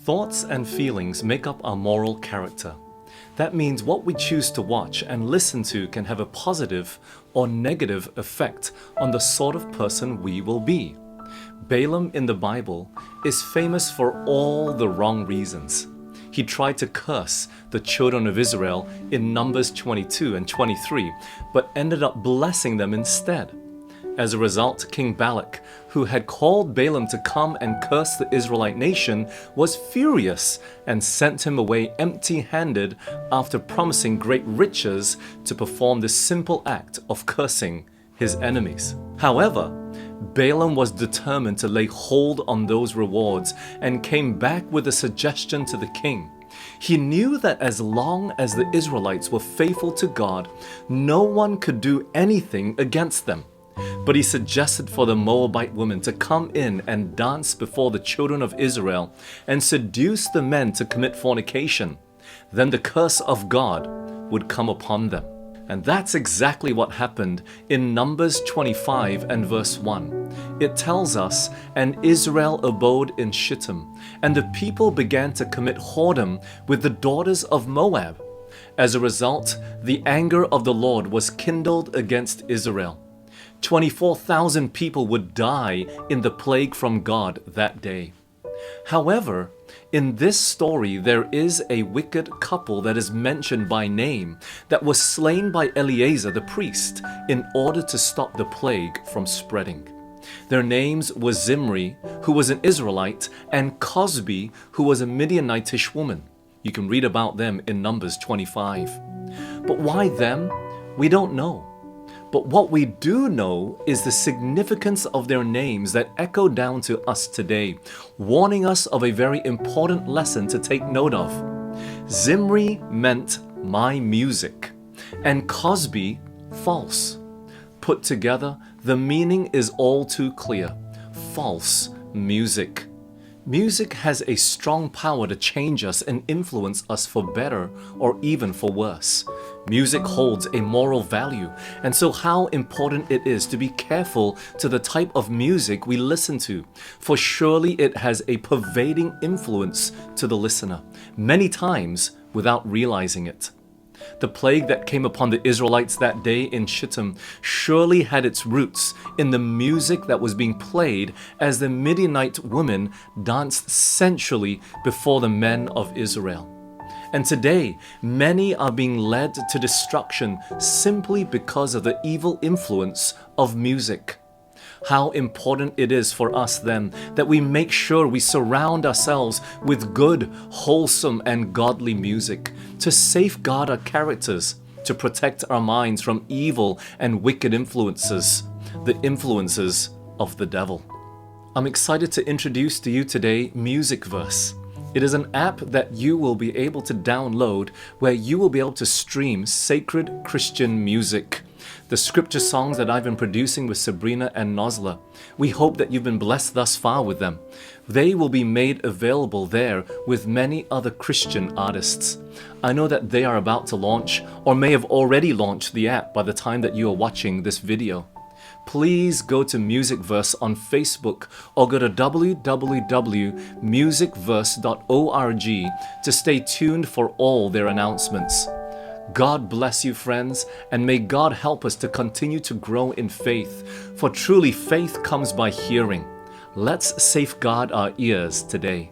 Thoughts and feelings make up our moral character. That means what we choose to watch and listen to can have a positive or negative effect on the sort of person we will be. Balaam in the Bible is famous for all the wrong reasons. He tried to curse the children of Israel in Numbers 22 and 23, but ended up blessing them instead. As a result, King Balak, who had called Balaam to come and curse the Israelite nation, was furious and sent him away empty-handed after promising great riches to perform the simple act of cursing his enemies. However, Balaam was determined to lay hold on those rewards and came back with a suggestion to the king. He knew that as long as the Israelites were faithful to God, no one could do anything against them. But he suggested for the Moabite women to come in and dance before the children of Israel and seduce the men to commit fornication. Then the curse of God would come upon them. And that's exactly what happened in Numbers 25 and verse 1. It tells us, "And Israel abode in Shittim, and the people began to commit whoredom with the daughters of Moab. As a result, the anger of the Lord was kindled against Israel. 24,000 people would die in the plague from God that day." However, in this story there is a wicked couple that is mentioned by name that was slain by Eleazar the priest in order to stop the plague from spreading. Their names were Zimri, who was an Israelite, and Cosbi, who was a Midianitish woman. You can read about them in Numbers 25. But why them? We don't know. But what we do know is the significance of their names that echo down to us today, warning us of a very important lesson to take note of. Zimri meant my music, and Cosbi, false. Put together, the meaning is all too clear. False music. Music has a strong power to change us and influence us for better or even for worse. Music holds a moral value, and so how important it is to be careful to the type of music we listen to, for surely it has a pervading influence to the listener, many times without realizing it. The plague that came upon the Israelites that day in Shittim surely had its roots in the music that was being played as the Midianite women danced sensually before the men of Israel. And today, many are being led to destruction simply because of the evil influence of music. How important it is for us then that we make sure we surround ourselves with good, wholesome, and godly music to safeguard our characters, to protect our minds from evil and wicked influences, the influences of the devil. I'm excited to introduce to you today MusicVerse. It is an app that you will be able to download where you will be able to stream sacred Christian music. The scripture songs that I've been producing with Sabrina and Nosla. We hope that you've been blessed thus far with them. They will be made available there with many other Christian artists. I know that they are about to launch or may have already launched the app by the time that you are watching this video. Please go to MusicVerse on Facebook or go to www.musicverse.org to stay tuned for all their announcements. God bless you, friends, and may God help us to continue to grow in faith, for truly faith comes by hearing. Let's safeguard our ears today.